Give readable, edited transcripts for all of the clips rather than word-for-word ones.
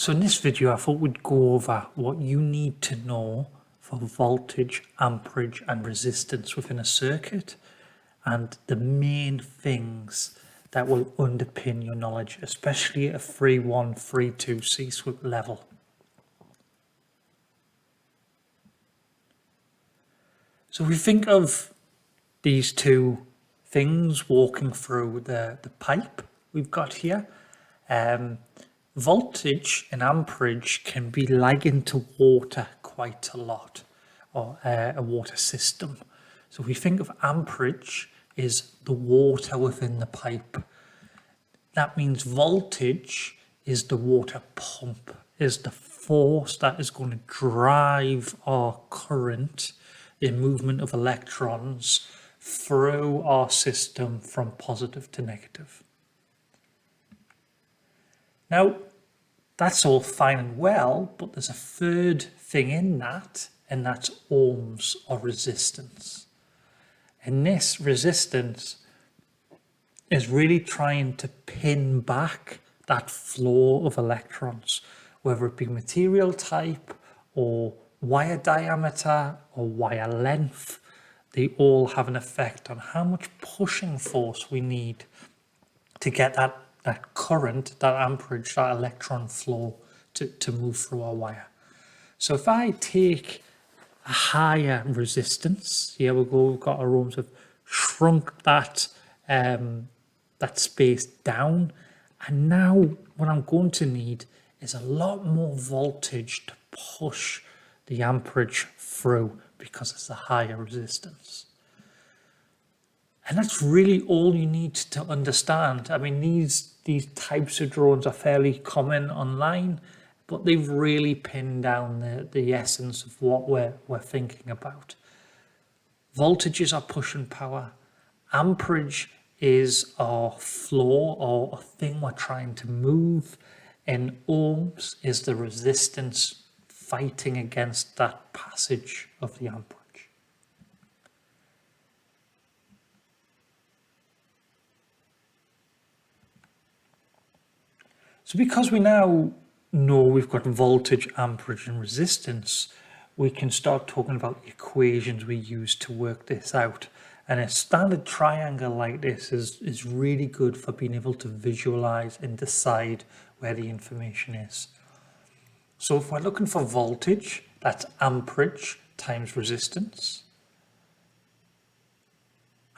So in this video, I thought we'd go over what you need to know for voltage, amperage and resistance within a circuit, and the main things that will underpin your knowledge, especially at a 3.1, 3.2 CSWIp level. So if we think of these two things walking through the pipe we've got here, voltage and amperage can be likened to water quite a lot, or a water system. So if we think of amperage is the water within the pipe, that means voltage is the water pump, is the force that is going to drive our current, the movement of electrons through our system from positive to negative. Now, that's all fine and well, but there's a third thing in that, and that's ohms or resistance. And this resistance is really trying to pin back that flow of electrons, whether it be material type or wire diameter or wire length. They all have an effect on how much pushing force we need to get that current, that amperage, that electron flow to move through our wire. So if I take a higher resistance, here we go, we've got our ohms, have shrunk that space down, and now what I'm going to need is a lot more voltage to push the amperage through because it's a higher resistance. And that's really all you need to understand. I mean, these types of drawings are fairly common online, but they've really pinned down the essence of what we're thinking about. Voltages are pushing power. Amperage is our flow, or a thing we're trying to move. And ohms is the resistance fighting against that passage of the amperage. So because we now know we've got voltage, amperage and resistance, we can start talking about the equations we use to work this out. And a standard triangle like this is really good for being able to visualize and decide where the information is. So if we're looking for voltage, that's amperage times resistance.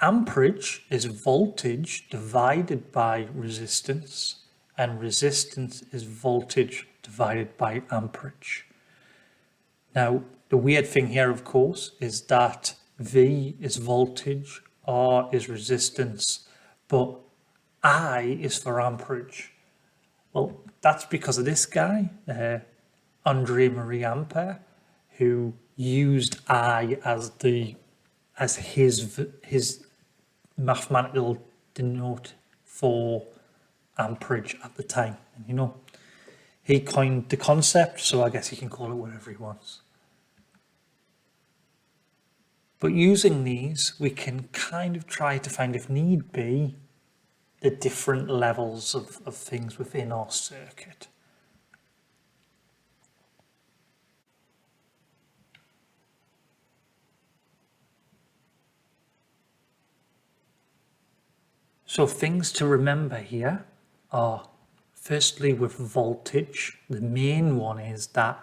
Amperage is voltage divided by resistance, and resistance is voltage divided by amperage. Now, the weird thing here, of course, is that V is voltage, R is resistance, but I is for amperage. Well, that's because of this guy, Andre Marie Ampere, who used I as his mathematical denote for amperage at the time. And you know, he coined the concept, so I guess he can call it whatever he wants. But using these, we can kind of try to find, if need be, the different levels of things within our circuit. So things to remember here are, firstly, with voltage, the main one is that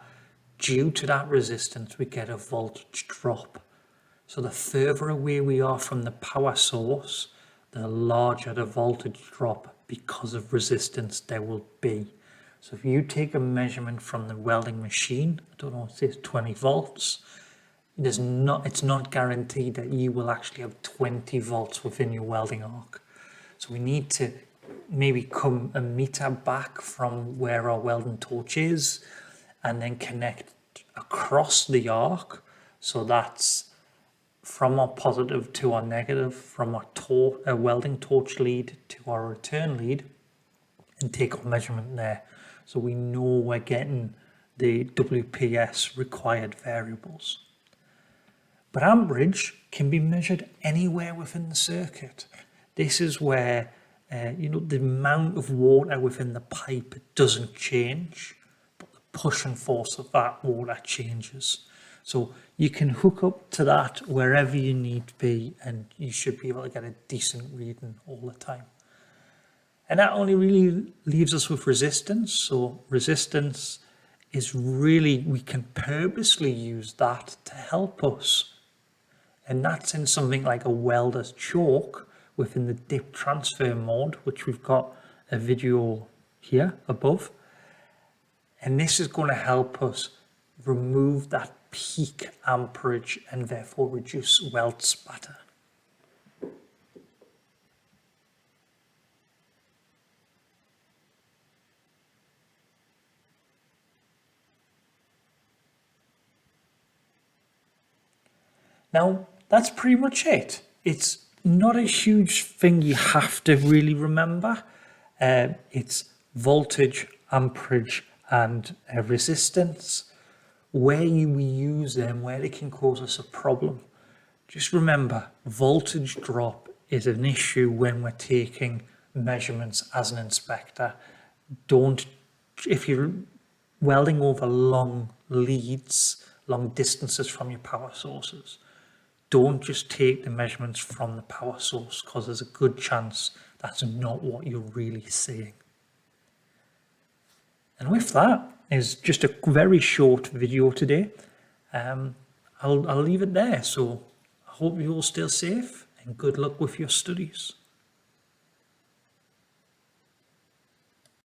due to that resistance, we get a voltage drop. So the further away we are from the power source, the larger the voltage drop because of resistance there will be. So if you take a measurement from the welding machine, I don't know, say it's 20 volts, it's not guaranteed that you will actually have 20 volts within your welding arc. So we need to maybe come a meter back from where our welding torch is and then connect across the arc. So that's from our positive to our negative, from our welding torch lead to our return lead, and take our measurement there. So we know we're getting the WPS required variables. But amperage can be measured anywhere within the circuit. This is where the amount of water within the pipe doesn't change, push and force of that water changes. So you can hook up to that wherever you need to be, and you should be able to get a decent reading all the time. And that only really leaves us with resistance. So resistance is really, we can purposely use that to help us. And that's in something like a welder's choke within the dip transfer mode, which we've got a video here above. And this is going to help us remove that peak amperage and therefore reduce weld spatter. Now, that's pretty much it. It's not a huge thing you have to really remember. It's voltage, amperage, and resistance. Where we use them, where they can cause us a problem. Just remember, voltage drop is an issue when we're taking measurements as an inspector. If you're welding over long leads, long distances from your power sources, don't just take the measurements from the power source, because there's a good chance that's not what you're really seeing. And with that is just a very short video today. I'll leave it there. So I hope you all stay safe and good luck with your studies.